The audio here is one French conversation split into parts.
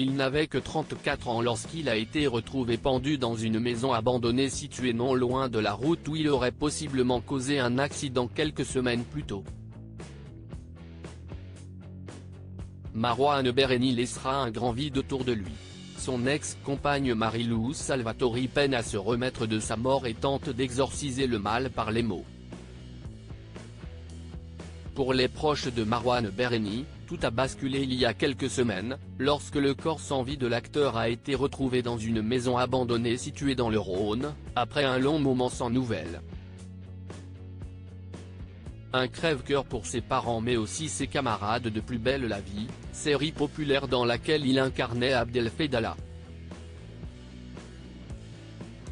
Il n'avait que 34 ans lorsqu'il a été retrouvé pendu dans une maison abandonnée située non loin de la route où il aurait possiblement causé un accident quelques semaines plus tôt. Marouane Bereni laissera un grand vide autour de lui. Son ex-compagne Marilou Salvatori peine à se remettre de sa mort et tente d'exorciser le mal par les mots. Pour les proches de Marouane Bereni, tout a basculé il y a quelques semaines, lorsque le corps sans vie de l'acteur a été retrouvé dans une maison abandonnée située dans le Rhône, après un long moment sans nouvelles. Un crève-cœur pour ses parents mais aussi ses camarades de Plus belle la vie, série populaire dans laquelle il incarnait Abdelfedallah.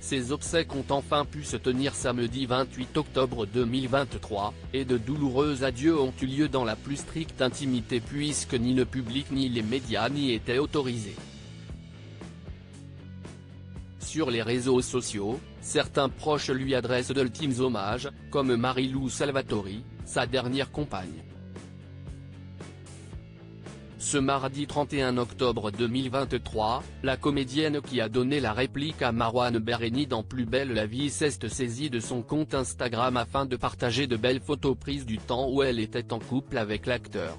Ses obsèques ont enfin pu se tenir samedi 28 octobre 2023, et de douloureux adieux ont eu lieu dans la plus stricte intimité puisque ni le public ni les médias n'y étaient autorisés. Sur les réseaux sociaux, certains proches lui adressent d'ultimes hommages, comme Marilou Salvatori, sa dernière compagne. Ce mardi 31 octobre 2023, la comédienne qui a donné la réplique à Marouane Bereni dans Plus belle la vie s'est saisie de son compte Instagram afin de partager de belles photos prises du temps où elle était en couple avec l'acteur.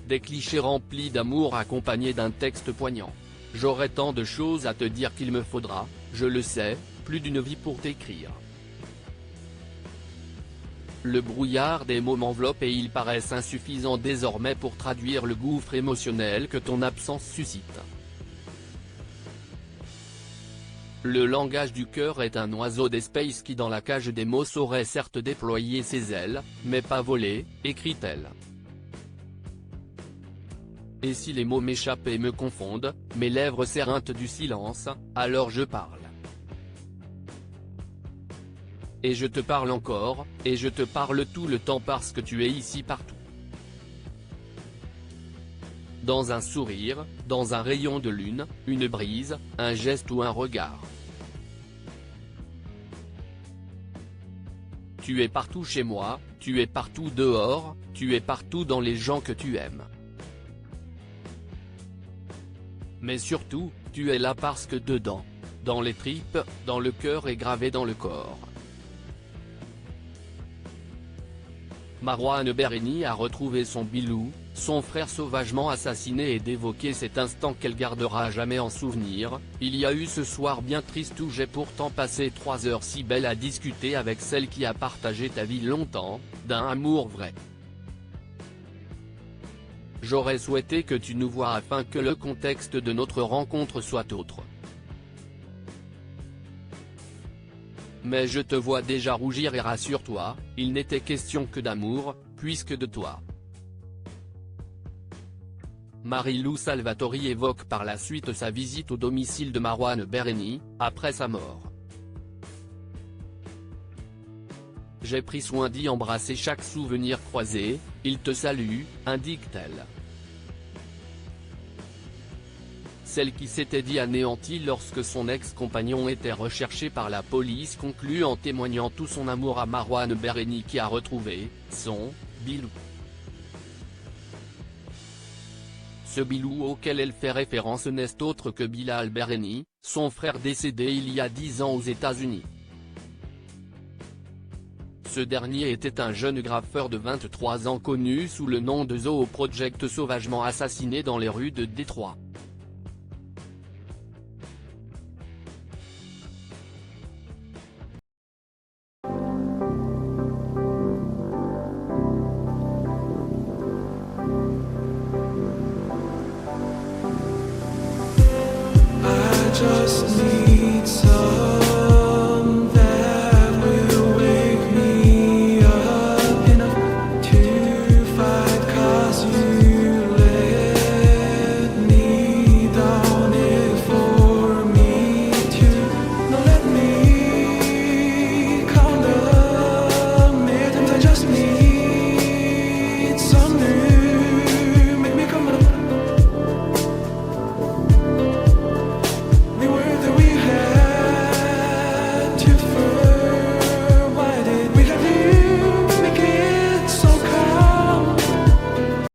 Des clichés remplis d'amour accompagnés d'un texte poignant. J'aurais tant de choses à te dire qu'il me faudra, je le sais, plus d'une vie pour t'écrire. Le brouillard des mots m'enveloppe et ils paraissent insuffisants désormais pour traduire le gouffre émotionnel que ton absence suscite. Le langage du cœur est un oiseau d'espace qui dans la cage des mots saurait certes déployer ses ailes, mais pas voler, écrit-elle. Et si les mots m'échappent et me confondent, mes lèvres s'éreintent du silence, alors je parle. Et je te parle encore, et je te parle tout le temps parce que tu es ici partout. Dans un sourire, dans un rayon de lune, une brise, un geste ou un regard. Tu es partout chez moi, tu es partout dehors, tu es partout dans les gens que tu aimes. Mais surtout, tu es là parce que dedans, dans les tripes, dans le cœur et gravé dans le corps. Marouane Bereni a retrouvé son Bilou, son frère sauvagement assassiné et d'évoquer cet instant qu'elle gardera à jamais en souvenir. Il y a eu ce soir bien triste où j'ai pourtant passé 3 heures si belles à discuter avec celle qui a partagé ta vie longtemps, d'un amour vrai. J'aurais souhaité que tu nous voies afin que le contexte de notre rencontre soit autre. Mais je te vois déjà rougir et rassure-toi, il n'était question que d'amour, puisque de toi. Marilou Salvatori évoque par la suite sa visite au domicile de Marouane Bereni, après sa mort. J'ai pris soin d'y embrasser chaque souvenir croisé, il te salue, indique-t-elle. Celle qui s'était dit anéantie lorsque son ex-compagnon était recherché par la police conclut en témoignant tout son amour à Marouane Bereni qui a retrouvé son Bilou. Ce Bilou auquel elle fait référence n'est autre que Bilal Bereni, son frère décédé il y a 10 ans aux États-Unis. Ce dernier était un jeune graffeur de 23 ans connu sous le nom de Zoo Project sauvagement assassiné dans les rues de Détroit.